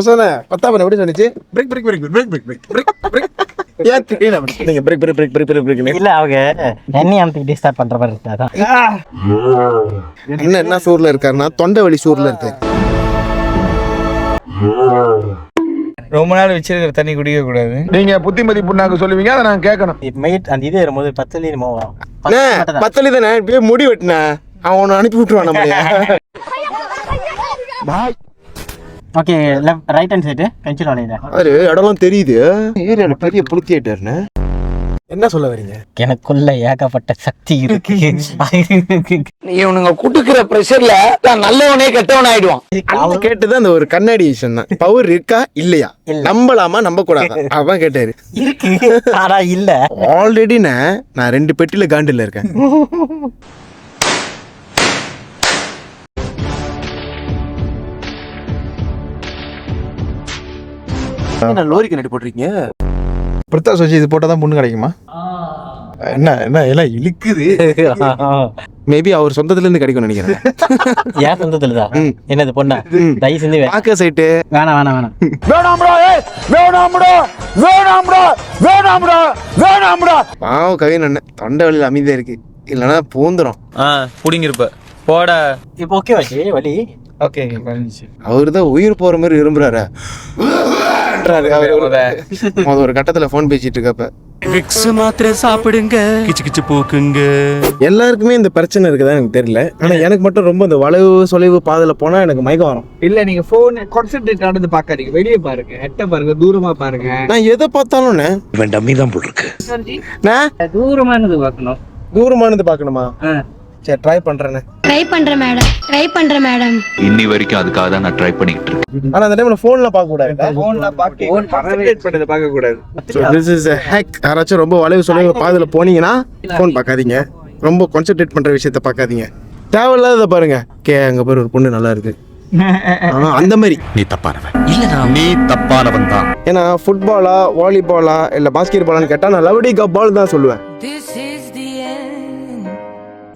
அப்ப சொன்ன பத்தாம் எப்படி சொன்னிச்சு break break break break break break break break ஏன் தெரியல நீங்க break break break break break break இல்ல அவங்க எண்ணி அமுத்திட்டு ஸ்டார்ட் பண்ற மாதிரி இருக்கு அதான். என்ன சூர்ல இருக்காருன்னா தொண்டை வலி சூர்ல இருக்கு. ரொம்ப நாள் வச்சிருக்கிற தண்ணி குடிக்க கூடாது. நீங்க புத்திமதி புண்ணாக்கு சொல்லுவீங்க, அதை நான் கேட்கணும். மெயிட் அந்த இது வரும்போது 10 லிட்டர் மூவ் 10 தானே இப்பயே முடி வெட்டின அவன் அனுப்பி விட்டுருவான் நம்மளைய. Bye. Okay left right hand side pencil வளையல. அது இடம்லாம் தெரியுது. ஏரியால பெரிய புளுத்தி ஆயிட்டாருன்னு. என்ன சொல்ல வரீங்க? எனக்குள்ள ஏகப்பட்ட சக்தி இருக்கு. இவனுங்க குடுக்குற பிரஷர்ல நான் நல்லவனே கெட்டவன் ஆயிடுவான். அவங்க கேட்டது அந்த ஒரு கண்ணாடி விஷயம் தான். பவர் இருக்கா இல்லையா, நம்பலாமா நம்ப கூடாதா அவன் கேட்டாரு. இருக்கு ஆனா இல்ல. ஆல்ரெடி நான் 2 பெட்டில காண்டில இருக்கேன். லோரி கண்ணாடி போட்டிருக்கீங்க. பிரதா சோச்சி இது போட்டா தான் பொண்ணு கிடைக்குமா? என்ன என்ன எல்லாம் இழுக்குது. மேபி அவர் சொந்தத்துல இருந்து கிடைக்கும் நினைக்கிறேன். ஏன் சொந்தத்துலதான் என்னது பொண்ணா? தயவு செஞ்சு பாக்க சைட்டு வேணாம் வேணாம் வேணாம் வேணாம்டா, வேணாம்டா, வேணாம்டா, வேணாம்டா, வேணாம்டா. பாவம் கவின் அண்ணன் தொண்டை வலியில் அமைதியா இருக்கு, இல்லைன்னா பூந்துரும். புடிங்கிருப்ப போட. இப்போ ஓகே வாச்சு வலி. ஓகே அவரு தான் உயிர் போற மாதிரி விரும்புறாரு. ஒரு கட்டத்துல போன் பேசிட்டு இருக்கப்ப விக்ஸ் மாத்திரை சாப்பிடுங்க, கிச்சு கிச்சு போக்குங்க. எல்லாருக்குமே இந்த பிரச்சனை இருக்குதா எனக்கு தெரியல. ஆனா எனக்கு மட்டும் ரொம்ப இந்த வளைவு சொலைவு பாதையில போனா எனக்கு மயக்கம் வரும். இல்ல நீங்க போன் கான்சென்ட்ரேட் ஆனது பாக்காதீங்க, வெளியே பாருங்க, ஹெட்ட பாருங்க, தூரமா பாருங்க. நான் எதை பார்த்தாலும் இவன் டம்மி தான் போல் இருக்கு. தூரமானது பாக்கணும். தூரமானது பாக்கணுமா? சரி ட்ரை பண்றேன். ட்ரை பண்றேன் மேடம். இன்னி வரைக்கும் அதுக்காக தான் நான் ட்ரை பண்ணிட்டு இருக்கேன். ஆனா அந்த டைம்ல போன்ல பார்க்க கூடாது. கான்சென்ட்ரேட் பண்ணது பார்க்க கூடாது. This is a hack. யாராச்சும் ரொம்ப வளைவு சொலைவு பாதையில போனீங்கன்னா போன் பார்க்காதீங்க. ரொம்ப கான்சென்ட்ரேட் பண்ற விஷயத்த பார்க்காதீங்க. தேவையில்லாத பாருங்க. அங்க பாரு ஒரு பொண்ணு நல்லா இருக்கு. அந்த மாதிரி நீ தப்பானவன். இல்ல நீ தப்பானவன் தான். ஏன்னா ஃபுட்பாலா வாலிபாலா இல்ல பாஸ்கெட் பாலான்னு கேட்டா நான் லவடி பால் தான் சொல்லுவேன்.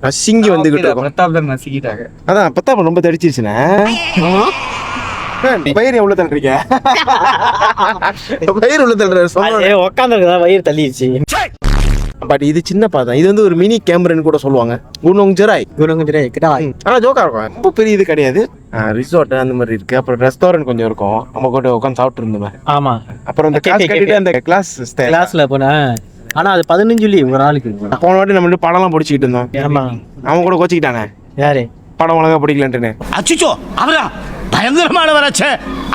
நசிங்கி வந்துகிட்டு இருக்கும். பிரதாப் தான் நசிக்கிட்டாங்க. அதான் பிரதாப் ரொம்ப தடிச்சிருச்சுனே. வயிறு எவ்வளவு தள்ளுறீங்க? வயிறு எவ்வளவு தள்ளுற? உட்காந்துருக்கா வயிறு தள்ளிடுச்சு. பட் இது சின்ன பாதான். இது வந்து ஒரு மினி கேமரான்னு கூட சொல்லுவாங்க. குணோங்ஜராய் ஆனா ஜோக்கா இருக்கும். ரொம்ப பெரிய இது கிடையாது. ரிசார்ட் அந்த மாதிரி இருக்கு. அப்புறம் ரெஸ்டாரண்ட் கொஞ்சம் இருக்கும். நம்ம கூட உட்காந்து சாப்பிட்டு இருந்தோம். ஆமா. அப்புறம் அந்த கிளாஸ் கட்டிட்டு அந்த கிளாஸ்ல போனா ஆனா அது 15 ஒரு நாளைக்கு. போன வாட்டி நம்ம படம்லாம் பிடிச்சிக்கிட்டு இருந்தோம். ஆமா. அவன் கூட கோச்சிக்கிட்டானே. யாரு? படம் ஒழுங்கா பிடிக்கலன்ட்டுன்னு. அச்சோ அவரா பயங்கரமானவராச்சே.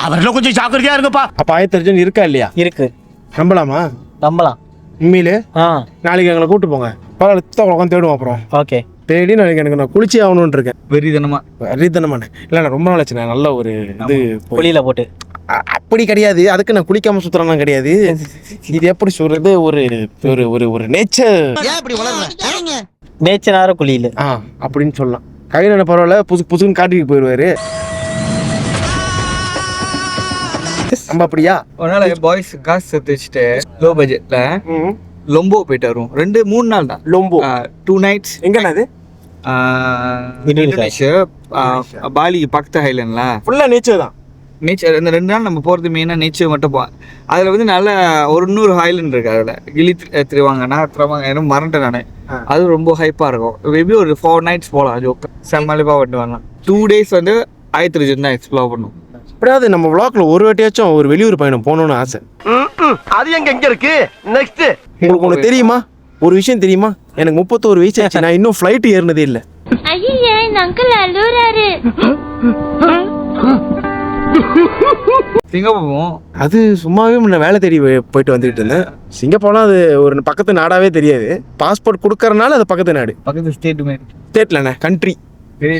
அவர்ல கொஞ்சம் ஜாக்கிரதையா இருங்கப்பா. அப்ப 1000 இருக்கா இல்லையா? இருக்கு. நம்பலாமா? நம்பலாம். உண்மையிலே நாளைக்கு எங்களை கூட்டு போங்க. பரவாயில்ல உட்காந்து தேடுவோம். அப்புறம் ஓகே தேடி நாளைக்கு எனக்கு நான் குளிச்சே ஆகணும்னு இருக்கேன். வெறிதனமான இல்லை நான் ரொம்ப நாள் ஆச்சு. நல்ல ஒரு இது புளியில போட்டு அப்படி கிடையாது. அதுக்கு நான் குளிக்காம சுத்துறேன் கிடையாது. இது எப்படி சொல்றது, ஒரு ஒரு ஒரு ஒரு நேச்சரான குளியில அப்படின்னு சொல்லலாம். கையில பரவாயில்ல புதுன்னு காட்டிட்டு போயிடுவாரு. நம்ம அப்படியா ஒரு நாள் பாய்ஸ் காசு சேர்த்து வச்சுட்டு லோ பட்ஜெட்ல லொம்போ போயிட்டு வரும். 2-3 நாள் தான். லொம்போ 2 nights. எங்கண்ணா அது? இந்தோனேஷியா பாலி பக்கத்து ஹைலண்ட்ல ஃபுல்லா நேச்சர் தான். நேச்சர் இந்த 2 நாள் நம்ம போகிறது மெயினாக நேச்சர் மட்டும் போவோம். அதில் வந்து நல்ல ஒரு 100 ஹைலண்ட் இருக்குது. அதில் கிளி திருவாங்கன்னா என்ன மறந்துட்டேன் நான். அது ரொம்ப ஹைப்பாக இருக்கும். மேபி ஒரு 4 nights போகலாம். ஜோக்கு செம்மலிப்பாக வந்துட்டு வரலாம். 2 days வந்து 1000 தான் எக்ஸ்ப்ளோர் பண்ணும். அப்படியாவது நம்ம விளாக்ல ஒரு வாட்டியாச்சும் ஒரு வெளியூர் பயணம் போகணும்னு ஆசை. அது எங்க இருக்கு? நெக்ஸ்ட் உங்களுக்கு ஒன்று தெரியுமா, ஒரு விஷயம் தெரியுமா? எனக்கு 31 வயசு ஆச்சு. நான் இன்னும் ஃப்ளைட் ஏறினதே இல்லை. ஐயே அங்கிள் அழுறாரு. சிங்கப்பூர் அது சும்மாவே முன்ன வேலை தேடி போயிட்டு வந்துட்டு இருந்தேன். சிங்கப்பூர்லாம் அது ஒரு பக்கத்து நாடாவே தெரியாது. பாஸ்போர்ட் கொடுக்கறனால அது பக்கத்து நாடு. பக்கத்து ஸ்டேட் மாதிரி. ஸ்டேட்லண்ணே கண்ட்ரி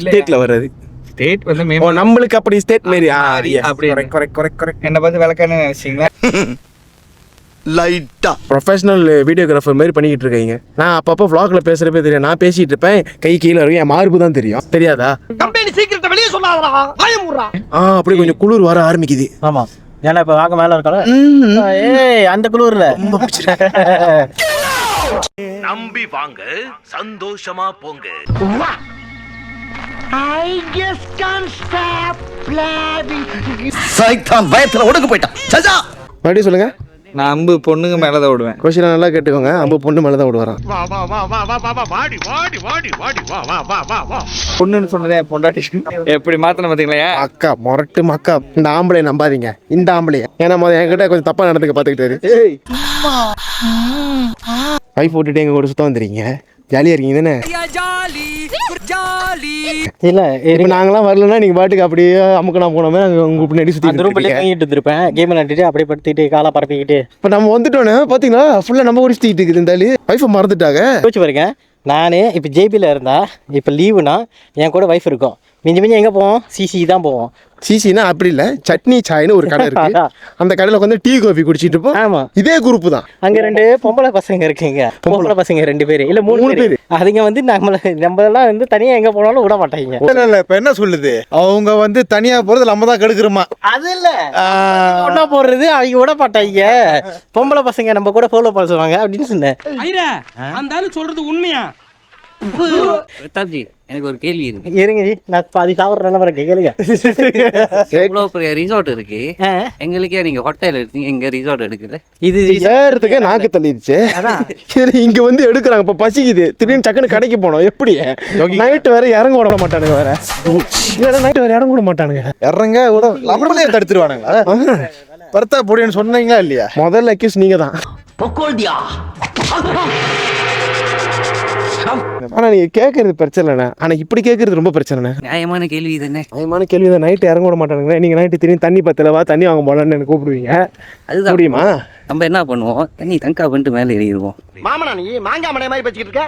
ஸ்டேட்ல வர்றது. ஸ்டேட் வந்து நம்மளுக்கு அப்படி ஸ்டேட் மாரி. அப்படி கரெக்ட். என்ன பார்த்து விளக்கான நினைச்சீங்களா? லைட்டா ப்ரொஃபஷனல் வீடியோகிராஃபர் மாதிரி பண்ணிக்கிட்டு இருக்கீங்க. நான் அப்பப்போ vlogல பேசுறப்பே தெரியும். நான் பேசிட்டு இருப்பேன், கை கீழே இருக்கும், என் மார்பு தான் தெரியும். தெரியாதா? கம்பெனி சீக்கிரத்தை வெளியே சொல்லாதடா, பயமுறா. அப்படி கொஞ்சம் குளிர் வர ஆரம்பிக்குது. ஆமா. ஏன்னா இப்ப வாங்க மேல இருக்கல. ஏய் அந்த குளிர்ல ரொம்ப பிடிச்சிருக்கு. நம்பி வாங்க, சந்தோஷமா போங்க. சைத்தான் பயத்துல ஒடுக்கு போயிட்டான் சஜா மறுபடியும் சொல்லுங்க. நான் அம்பு பொண்ணுங்க மேலதான் விடுவேன். கொஸ்டின் நல்லா கேட்டுக்கோங்க. அம்பு பொண்ணு மேலே தான் விடுவாரான். பொண்ணுன்னு சொன்னதே என் பொண்டாட்டி. எப்படி மாத்தின பாத்தீங்களா? அக்கா முரட்டு மக்கா. இந்த ஆம்பளை நம்பாதீங்க. இந்த ஆம்பளைய ஏன்னா என்கிட்ட கொஞ்சம் தப்பா நடந்துக்க பாத்துக்கிட்டாரு. வைஃப் விட்டுட்டு எங்க கூட சுத்தம் வந்துறீங்க. ஜாலியா இருக்கீங்க தானே? இல்ல இப்ப நாங்களாம் வரலன்னா நீங்க பாட்டுக்கு அப்படியே அமுக்கனா போனோமே நாங்க உங்க பின்னாடி அந்த ரூம்ல சுத்தி தூங்கிட்டு இருப்பேன். கேம் விளையாண்டுட்டு அப்படியே படுத்துக்கிட்டு காலை பரப்பிக்கிட்டு இப்ப நம்ம வந்துட்டோன்னு பாத்தீங்களா ஃபுல்லா நம்ம கூட சுத்திட்டு இருக்குது. இருந்தாலும் வைஃபை மறந்துட்டாங்க. யோசிச்சு பாருங்க. நானு இப்போ ஜேபியில் இருந்தா இப்போ லீவுனா என் கூட வைஃப் இருக்கும். மிஞ்சி எங்கே போவோம்? சிசி தான் போவோம். சிசினா அப்படி இல்ல, சட்னி சாய்னு ஒரு கடை இருக்கு. அந்த கடையில உட்காந்து டீ காஃபி குடிச்சிட்டு இருப்போம். ஆமா, இதே குரூப் தான். அங்க 2 பொம்பளை பசங்க இருக்குங்க. பொம்பளை பசங்க 2 பேர் இல்ல 3 பேர். அதுங்க வந்து நம்மளெல்லாம் வந்து தனியா எங்க போனாலும் விட மாட்டாங்க. இல்ல இப்ப என்ன சொல்லுது, அவங்க வந்து தனியா போறது நம்ம தான் கெடுக்கிறோமா? அது இல்ல ஒன்னா போடுறது அவங்க விட மாட்டாங்க. பொம்பளை பசங்க நம்ம கூட ஃபாலோ பண்ண சொல்லுவாங்க அப்படின்னு சொன்னேன். அந்த ஆளு சொல்றது உண்மையா? பிரதாப்ஜி, எனக்கு ஒரு கேள்வி இருக்கு. இருங்க ஜி, நான் பாதி சாப்பிட்ற நிலவரம் கேளுங்க. இவ்வளவு பெரிய ரிசார்ட் இருக்கு, எங்களுக்கே நீங்க ஹோட்டல் எடுத்தீங்க, இங்க ரிசார்ட் எடுக்கல. இது ஏறதுக்கு நாக்கு தள்ளிடுச்சு. இங்க வந்து எடுக்கிறாங்க. இப்ப பசிக்குது, திடீர்னு டக்குன்னு கடைக்கு போனோம். எப்படி நைட்டு வேற இறங்க விட மாட்டானுங்க. வேற நைட்டு வேற இறங்க விட மாட்டானுங்க. இறங்க விட நம்மளே தடுத்துருவானுங்களா? பர்த்தா பொடின்னு சொன்னீங்களா இல்லையா? முதல்ல அக்யூஸ் நீங்க தான். ஆனா நீங்க கேட்கறது பிரச்சனை இல்லைண்ணா. ஆனா இப்படி கேட்கறது ரொம்ப பிரச்சனை. நியாயமான கேள்வி தானே? நியாயமான கேள்விதான். நைட்டு இறங்க விட மாட்டானுங்க. நீங்க நைட்டு திடீர்னு தண்ணி பத்தலவா தண்ணி வாங்க போலான்னு எனக்கு கூப்பிடுவீங்க. அதுதான் முடியுமா? நம்ம என்ன பண்ணுவோம், தண்ணி தங்கா பண்ணிட்டு மேலே ஏறிடுவோம். மாமனா நீ மாங்காய் மடைய மாதிரி பச்சிக்கிட்டு இருக்க.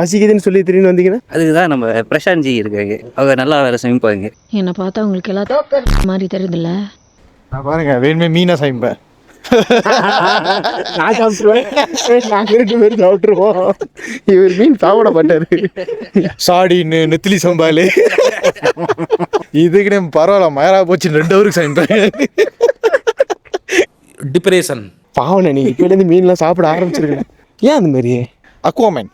பசிக்குதுன்னு சொல்லி திடீர்னு வந்தீங்கன்னா அதுக்குதான் நம்ம பிரசாந்த்ஜி இருக்காங்க, அவங்க நல்லா வேற சமைப்பாங்க. என்னை பார்த்தா உங்களுக்கு எல்லாம் மாதிரி தெரியுதுல்ல? நான் பாருங்க வேணுமே மீனா சமைப்பேன். நான் சாப்பிட்டுருவேன். நாங்க 2 பேரும் சாப்பிட்டுருவோம். இவர் மீன் சாப்பிட மாட்டாரு. சாடின்னு நெத்திலி சம்பாலு இதுக்கு பரவாயில்ல, மயரா போச்சு 2 ஹவருக்கு சமைப்பேன். டிப்ரெஷன் பாவனை நீங்க இப்ப இருந்து மீன்லாம் சாப்பிட ஆரம்பிச்சிருக்கேன். ஏன் அந்த மாதிரி? அக்வாமேன்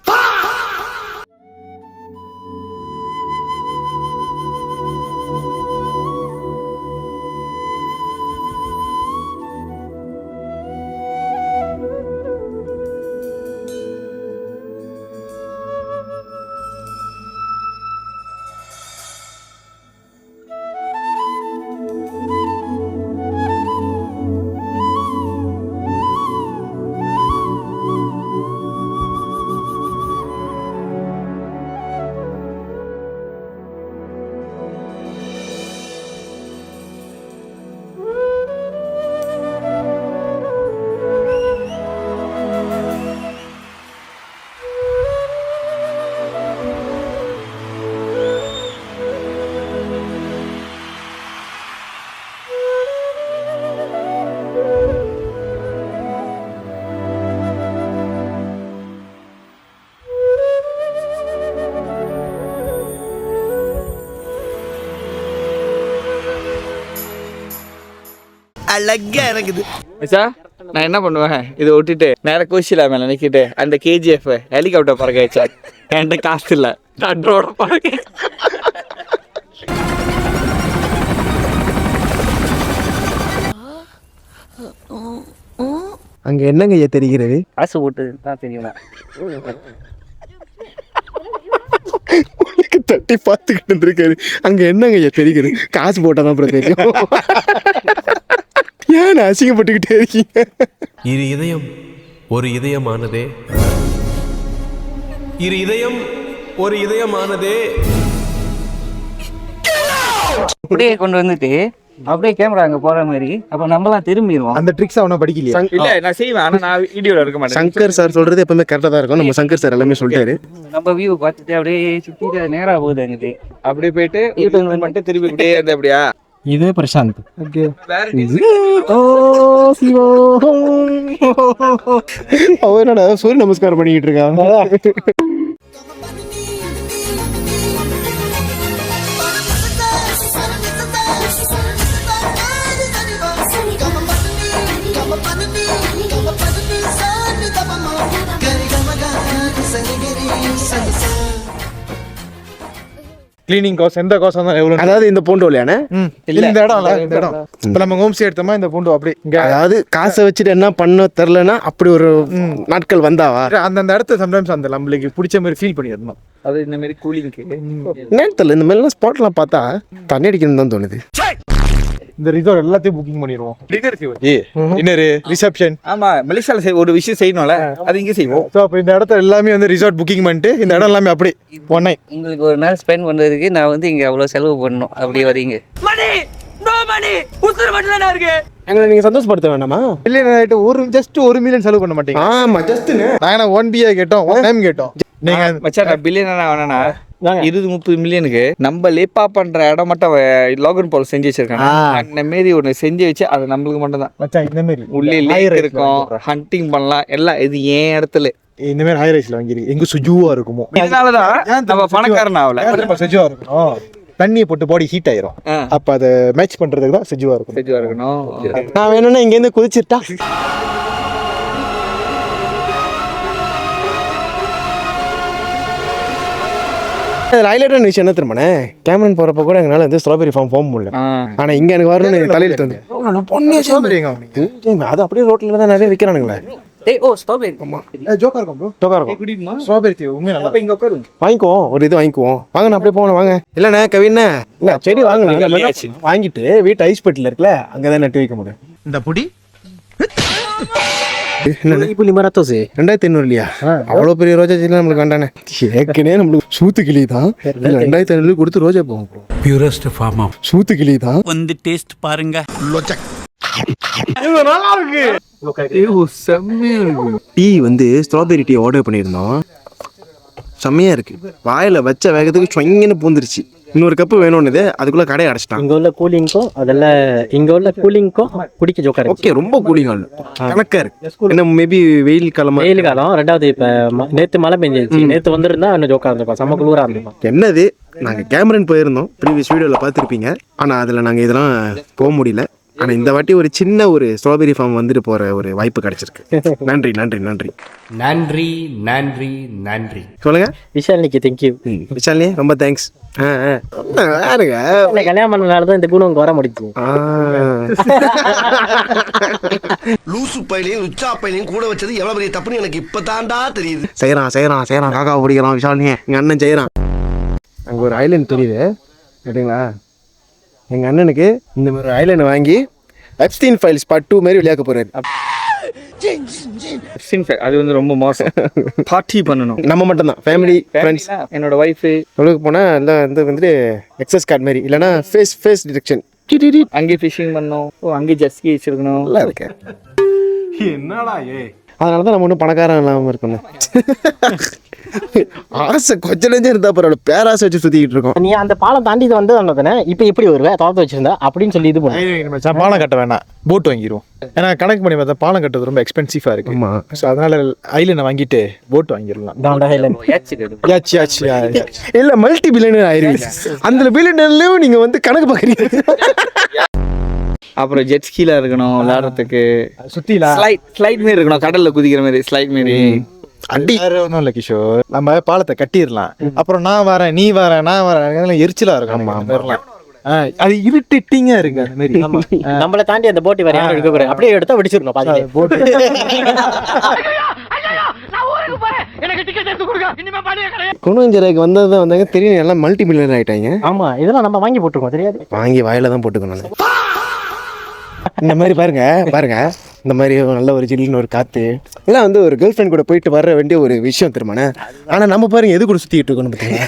அழகா இருக்குது. நான் என்ன பண்ணுவேன், இதை விட்டுட்டு நேர கோஷிலா மேல நிக்கிட்டு அந்த கேஜிஎஃப் ஹெலிகாப்டர் பறக்க வச்சா. என்கிட்ட காசு இல்ல, ட்ரோட பறக்க. அங்க என்னங்க ஐயா தெரிகிறது? காசு போட்டு தான் தெரியுமா? தட்டி பார்த்துக்கிட்டு இருந்திருக்காரு. அங்க என்னங்க ஐயா தெரிகிறது? காசு போட்டாதான் அப்புறம் தெரியும். ஏன் அசிங்கப்பட்டுக்கிட்டே இருக்கீங்க? இரு இதயம் ஒரு இதயமானதே, இரு இதயம் ஒரு இதயமானதே. அப்படியே கொண்டு வந்துட்டு அப்படியே கேமரா அங்க போற மாதிரி, அப்ப நம்மலாம் திரும்பிடுவோம். அந்த ட்ரிக்ஸ் அவனை படிக்கலையா? இல்ல நான் செய்வேன், ஆனா நான் வீடியோல இருக்க மாட்டேன். சங்கர் சார் சொல்றது எப்பவுமே கரெக்டா தான் இருக்கும். நம்ம சங்கர் சார் எல்லாமே சொல்லிட்டாரு. நம்ம வியூ பார்த்துட்டு அப்படியே சுத்திட்டு நேரா போகுது அங்கிட்டு. அப்படியே போயிட்டு யூடியூப் பண்ணிட்டு திரும்பி இப்படியே இருந்த அப்படியா? இது பிரசாந்த். அவர் என்னடா சூரிய நமஸ்காரம் பண்ணிக்கிட்டு இருக்காங்க. கிளீனிங் காஸ்ட் எந்த காஸ்ட் தான் எவ்வளோ. அதாவது இந்த பூண்டோலியானே இந்த இடம் இந்த இடம் இப்போ நம்ம ஹோம் ஸ்டே எடுத்தோமா இந்த பூண்டு அப்படி இங்கே அதாவது காசை வச்சுட்டு என்ன பண்ண தெரிலனா அப்படி ஒரு நாட்கள் வந்தாவா அந்தந்த இடத்த சம்டைம்ஸ் அந்த நம்மளுக்கு பிடிச்ச மாதிரி ஃபீல் பண்ணிடணும். அது இந்த மாதிரி கூலிங்க்கு நேரத்தில் இந்த மாதிரிலாம் ஸ்பாட்லாம் பார்த்தா தண்ணி அடிக்கணும்னு தான் தோணுது. இந்த ரிசார்ட் எல்லாத்தையும் புக்கிங் பண்ணிடுவோம். Dinner reception. ஆமா மலேசியால ஒரு விஷயம் செய்யணும்ல அது இங்கே செய்வோம். ஸோ அப்போ இந்த இடத்த எல்லாமே வந்து ரிசார்ட் புக்கிங் பண்ணிட்டு இந்த இடம் எல்லாமே அப்படி ஒன் நைட். உங்களுக்கு ஒரு நாள் ஸ்பெண்ட் பண்ணுறதுக்கு நான் வந்து இங்கே அவ்வளோ செலவு பண்ணணும் அப்படி வரீங்க. எங்களை நீங்க சந்தோஷப்படுத்த வேண்டாமா? மில்லியன் ஒரு ஜஸ்ட் 1 மில்லியன் செலவு பண்ண மாட்டீங்க. ஆமா ஜஸ்ட்னு நாங்கள் 1 BA கேட்டோம், 1 டைம் கேட்டோம். நீங்க மச்சான் நான் பில்லியனா வேணா 20-30 மில்லியனுக்கு நம்ம லேப்பா பண்ற இடம் மட்டும் லாகன் பால் செஞ்சு வச்சிருக்காங்க. அந்த மாரி ஒன்று செஞ்சு வச்சு அது நம்மளுக்கு மட்டும் தான் மச்சான் இந்த மாதிரி உள்ளே லேக் இருக்கும், ஹண்டிங் பண்ணலாம் எல்லாம். இது ஏன் இடத்துல இந்த மாதிரி ஹை ரைஸ்ல வாங்கிருக்கு எங்க சுஜுவா இருக்குமோ. இதனாலதான் நம்ம பணக்காரன் ஆகல. சுஜுவா இருக்கணும், தண்ணியை போட்டு பாடி ஹீட் ஆயிரும். அப்ப அதை மேட்ச் பண்றதுக்கு தான் சுஜுவா இருக்கும். செஜுவா இருக்கணும். நான் வேணும்னா இங்க இருந்து குதிச்சிட்டா ஹைலைட்டான விஷயம் என்ன தெரியுமாண்ணே, கேமரன் போறப்ப கூட எங்களால வந்து ஸ்ட்ராபெரி ஃபார்ம் போக முடியல. ஆனா இங்க எனக்கு வரணும்னு எனக்கு தலையில தந்து பொண்ணே அது அப்படியே ரோட்ல தான் நிறைய விற்கிறானுங்களே. ஸ்ட்ராபெரி ஜோக்கா இருக்கும் ப்ரோ, ஜோக்கா இருக்கும். ஸ்ட்ராபெரி உண்மையா நல்லா இங்க உட்காரும். வாங்கிக்குவோம், ஒரு இது வாங்கிக்குவோம். வாங்க நான் அப்படியே போகணும் வாங்க. இல்லண்ணே கவிண்ணே இல்ல செடி வாங்கணும், வாங்கிட்டு வீட்டு ஐஸ் பெட்டில இருக்குல்ல அங்கதான் நட்டு வைக்க முடியும். இந்த புடி 2500 இல்லையா? அவ்வளவு பெரிய ரோஜா செடி நம்மளுக்கு வேண்டானே. ஏற்கனவே நம்மளுக்கு சூத்து கிளி தான் 2500 கொடுத்து ரோஜா போகும். பியூரஸ்ட் ஃபார்ம் ஆஃப் சூத்து கிளி தான் வந்து டேஸ்ட் பாருங்க. டீ வந்து ஸ்ட்ராபெரி டீ ஆர்டர் பண்ணியிருந்தோம். செம்மையா இருக்கு, வாயில வச்ச வேகத்துக்கு சொங்கன்னு பூந்துருச்சு. இன்னொரு கப்பு வேணும்னு அதுக்குள்ள கடையை அடைச்சிட்டான். இங்க உள்ள கூலிங்க்கும் அதெல்லாம் இங்க உள்ள கூலிங்க்கும் குடிக்க ஜோக்கா ஓகே ரொம்ப கூலிங் ஆகல, கணக்கா இருக்கு. என்ன மேபி வெயில் காலம், வெயில் காலம். ரெண்டாவது இப்ப நேத்து மழை பெஞ்சிருச்சு, நேத்து வந்திருந்தா இன்னும் ஜோக்கா இருந்திருக்கும், செம்ம குளிரா இருந்திருக்கும். என்னது நாங்க கேமரன் போயிருந்தோம், ப்ரீவியஸ் வீடியோல பார்த்துருப்பீங்க. ஆனா அதுல நாங்க இதெல்லாம் போக முடியல. ஆனா இந்த வாட்டி ஒரு சின்ன ஒரு ஸ்ட்ராபெரி ஃபார்ம் வந்துட்டு போற ஒரு வாய்ப்பு கிடைச்சிருக்கு. நன்றி நன்றி நன்றி நன்றி நன்றி நன்றி. சொல்லுங்க விஷாலினிக்கு தேங்க்யூ. விஷாலினி ரொம்ப தேங்க்ஸ். யாருங்க கல்யாணம் பண்ணனாலதான் இந்த குணம் வர முடிச்சு. லூசு பையிலையும் உச்சா பையிலையும் கூட வச்சது எவ்வளவு பெரிய தப்புன்னு எனக்கு இப்பதான்டா தெரியுது. செய்யறான் காக்கா பிடிக்கிறான் விஷாலினி. எங்க அண்ணன் செய்யறான். அங்க ஒரு ஐலண்ட் தெரியுது கேட்டீங்களா? எங்க அண்ணனுக்கு இந்த மாதிரி ஐலண்ட் வாங்கி எப்ஸ்டீன் ஃபைல்ஸ் பார்ட் 2 மாதிரி விளையாக்க போறாரு. அது வந்து ரொம்ப மோசம். பார்ட்டி பண்ணணும் நம்ம மட்டும் தான், ஃபேமிலி ஃப்ரெண்ட்ஸ். என்னோட ஒய்ஃபு உலக போனா எல்லாம் வந்து எக்ஸஸ் கார்டு மாதிரி, இல்லைன்னா ஃபேஸ் டிடெக்ஷன். அங்கேயே ஃபிஷிங் பண்ணணும், அங்கேயே ஜஸ்கி வச்சிருக்கணும். நல்லா இருக்கு. என்னடா அதனால தான் நம்ம ஒன்றும் பணக்காரன் இல்லாமல் இருக்கணும். ஆசை கொஞ்சம் நெஞ்சம் இருந்தா பரவாயில்ல, பேராசை வச்சு சுத்திக்கிட்டு இருக்கோம். நீ அந்த பாலம் தாண்டி வந்து வந்ததானே, இப்ப எப்படி வருவ தோத்து வச்சிருந்தா அப்படின்னு சொல்லி இது பண்ண. பாலம் கட்ட வேணாம், போட் வாங்கிடுவோம். ஏன்னா கணக்கு பண்ணி பார்த்தா பாலம் கட்டுறது ரொம்ப எக்ஸ்பென்சிவா இருக்கு. ஆமா, ஸோ அதனால ஐலண்ட் வாங்கிட்டு போட் வாங்கிடலாம். இல்ல மல்டி பில்லியனர் ஆயிருவீங்க. அந்த பில்லியனர்லயும் நீங்க வந்து கணக்கு பாக்குறீங்க. அப்புறம் ஜெட் ஸ்கீல இருக்கணும் விளையாடுறதுக்கு, சுத்தில ஸ்லைட் மாரி இருக்கணும், கடல்ல குதிக்கிற மாதிரி ஸ்லைட் மாரி. அடி வேற ஒன்றும் இல்லை கிஷோர், நம்ம பாலத்தை கட்டிடலாம். அப்புறம் நான் வரேன் நீ வரேன் நான் வரேன் எரிச்சலா இருக்கும். அது இருட்டிட்டிங்கா இருக்கு அந்த மாதிரி. நம்மளை தாண்டி அந்த போட்டி வரையா எடுக்க கூடாது, அப்படியே எடுத்தா வெடிச்சிடணும் பாதி போட்டு. குணஞ்சரைக்கு வந்ததுதான் வந்தாங்க தெரியும், எல்லாம் மல்டி பில்லியனர் ஆயிட்டாங்க. ஆமா, இதெல்லாம் நம்ம வாங்கி போட்டுருக்கோம் தெரியாது. வாங்கி வாயில தான் போட்டுக்கணும். இந்த மாதிரி பாருங்க இந்த மாதிரி நல்ல ஒரு ஜில்லுன்னு ஒரு காத்து எல்லாம் வந்து ஒரு கேர்ள் ஃப்ரெண்ட் கூட போயிட்டு வர வேண்டிய ஒரு விஷயம் தெரியுமாண்ணே. ஆனா நம்ம பாருங்க எது கூட சுத்திட்டு இருக்கோம்னு பார்த்தீங்கன்னா,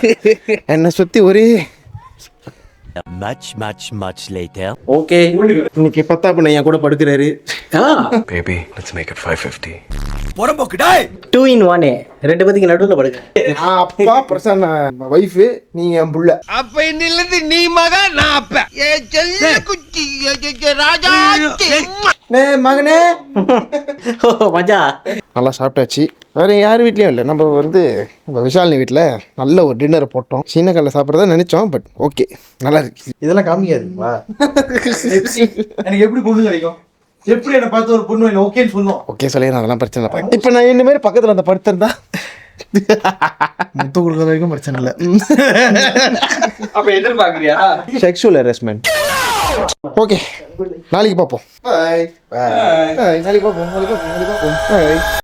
என்ன சுத்தி ஒரே much later. ஓகே இன்னைக்கு 10 பண்ண என் கூட படுக்கிறாரு. Baby, let's make it 550. புறம்போக்கு டேய் 2 in 1 ரெண்டு பேத்துக்கு நடுவுல படுக்க. அப்பா பிரசன்ன வைஃப், நீங்க என் புள்ள. அப்ப இன்னிலிருந்து நீ மகன் நான் அப்ப செல்ல குச்சி ராஜா மகனே மஜா. நல்லா சாப்பிட்டாச்சு. வேற யார் வீட்லயும் இல்லை, நம்ம வந்து விஷாலினி வீட்டில் நல்ல ஒரு டின்னரை போட்டோம். சின்ன கல்ல சாப்பிட்றதா நினைச்சோம், பட் ஓகே நல்லா இருக்கு. இதெல்லாம் காமிக்காதுங்களா? எனக்கு எப்படி பொண்ணு கிடைக்கும்? எப்படி என்ன பார்த்து ஒரு பொண்ணு என்ன ஓகேன்னு சொல்லுவோம்? ஓகே சொல்லிடுறேன், அதெல்லாம் பிரச்சனை இல்லை. இப்போ நான் இந்த மாதிரி பக்கத்தில் அந்த படுத்திருந்தா முத்து கொடுக்குற வரைக்கும் பிரச்சனை இல்லை. அப்ப எதிர்பார்க்கறியா? Sexual harassment. ஓகே, நாளைக்கு பார்ப்போம். பாய். நாளைக்கு பார்ப்போம்.